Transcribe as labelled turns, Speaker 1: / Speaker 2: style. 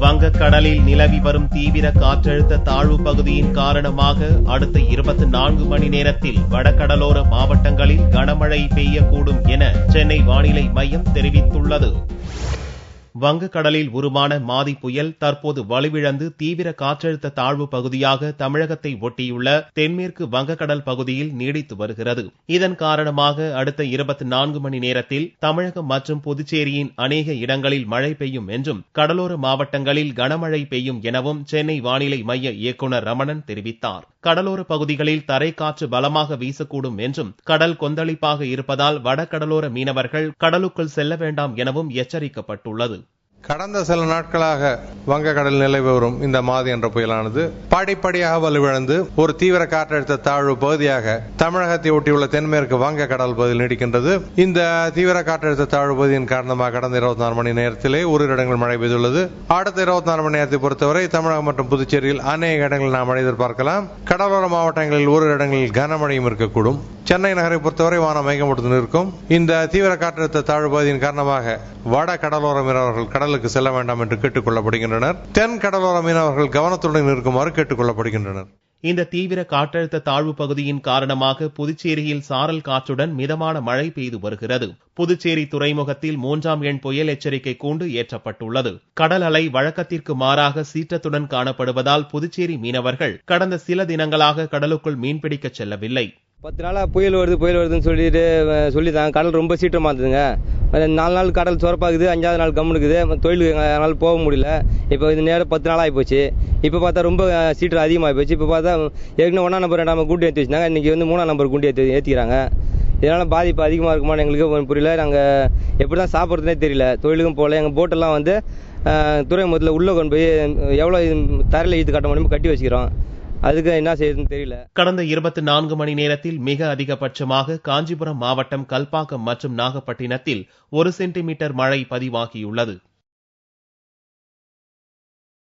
Speaker 1: வங்கக்கடலில் நிலவி வரும் தீவிர காற்றழுத்த தாழ்வு பகுதியின் காரணமாக அடுத்த 24 மணி நேரத்தில் வடகடலோர மாவட்டங்களில் கனமழை பெய்யக்கூடும் என சென்னை வானிலை மையம் தெரிவித்துள்ளது. வங்கக்கடலில் உருவான மாதி புயல் தற்போது வலுவிழந்து தீவிர காற்றழுத்த தாழ்வு பகுதியாக தமிழகத்தை ஒட்டியுள்ள தென்மேற்கு வங்கக்கடல் பகுதியில் நீடித்து வருகிறது. இதன் காரணமாக அடுத்த 24 மணி நேரத்தில் தமிழகம் மற்றும் புதுச்சேரியின் அநேக இடங்களில் மழை பெய்யும் என்றும் கடலோர மாவட்டங்களில் கனமழை பெய்யும் எனவும் சென்னை வானிலை மைய இயக்குநர் ரமணன் தெரிவித்தார். கடலோர பகுதிகளில் தரைக்காற்று பலமாக வீசக்கூடும் என்றும் கடல் கொந்தளிப்பாக இருப்பதால் வடகடலோர மீனவர்கள் கடலுக்குள் செல்ல வேண்டாம் எனவும் எச்சரிக்கப்பட்டுள்ளது.
Speaker 2: கடந்த சில நாட்களாக வங்கக்கடலில் நிலவி வரும் இந்த மாதி என்ற புயலானது படிப்படியாக வலுவிழந்து ஒரு தீவிர காற்றழுத்த தாழ்வு பகுதியாக தமிழகத்தை ஒட்டியுள்ள தென்மேற்கு வங்கக்கடல் பகுதியில் நீடிக்கின்றது. இந்த தீவிர காற்றழுத்த தாழ்வு பகுதியின் காரணமாக கடந்த 24 மணி நேரத்திலே ஒரு இடங்களில் மழை பெய்துள்ளது. அடுத்த 24 மணி நேரத்தை பொறுத்தவரை தமிழகம் மற்றும் புதுச்சேரியில் அநேக இடங்களில் நாம் மழை எதிர்பார்க்கலாம். கடலோர மாவட்டங்களில் ஒரு இடங்களில் கனமழையும் இருக்கக்கூடும். சென்னை நகரை பொறுத்தவரை வானம் மேகமூட்டத்துடன் இருக்கும். இந்த தீவிர காற்றழுத்த தாழ்வு பகுதியின் காரணமாக வட கடலோர மீனவர்கள் கடலுக்கு செல்ல வேண்டாம் என்று கேட்டுக் கொள்ளப்படுகின்றனர். தென் கடலோர மீனவர்கள் கவனத்துடன் இருக்குமாறு கேட்டுக் கொள்ளப்படுகின்றனர்.
Speaker 1: இந்த தீவிர காற்றழுத்த தாழ்வு பகுதியின் காரணமாக புதுச்சேரியில் சாரல் காற்றுடன் மிதமான மழை பெய்து வருகிறது. புதுச்சேரி துறைமுகத்தில் 3ஆம் எண் புயல் எச்சரிக்கை கூண்டு ஏற்றப்பட்டுள்ளது. கடல் அலை வழக்கத்திற்கு மாறாக சீற்றத்துடன் காணப்படுவதால் புதுச்சேரி மீனவர்கள் கடந்த சில தினங்களாக கடலுக்குள் மீன்பிடிக்க செல்லவில்லை.
Speaker 3: 10 நாளா புயல் வருதுன்னு சொல்லிட்டாங்க. கடல் ரொம்ப சீற்றமா இருந்ததுங்க. 4 நாள் கடல் சொரப்பாக்குது, 5ஆவது நாள் கம்முனுக்குது. தொழிலுக்கு அதனால போக முடியல. இப்போ இது நேரம் 10 நாள் ஆகி போச்சு. இப்போ பார்த்தா ரொம்ப சீற்றம் அதிகமாகி போச்சு. இப்போ பார்த்தா ஏற்கனவே 1ஆம் நம்பர் 2ஆம் குண்டு ஏற்றி வச்சிருந்தாங்க. இன்னைக்கு 3ஆம் நம்பர் குண்டு ஏற்றிக்கிறாங்க. இதனால பாதிப்பு அதிகமாக இருக்குமான்னு எங்களுக்கு புரியல. நாங்கள் எப்படி தான் சாப்பிட்றதுனே தெரியல. தொழிலுக்கும் போகல. எங்கள் போட்டெல்லாம் துறைமுகத்தில் உள்ள கொண்டு போய் எவ்வளோ தரையில் இழுத்து கட்ட முடியுமோ கட்டி வச்சுக்கிறோம். அதுக்கு என்ன செய்யுதுன்னு தெரியல.
Speaker 1: கடந்த 24 மணி நேரத்தில் மிக அதிகபட்சமாக காஞ்சிபுரம் மாவட்டம் கல்பாக்கம் மற்றும் நாகப்பட்டினத்தில் 1 சென்டிமீட்டர் மழை பதிவாகியுள்ளது.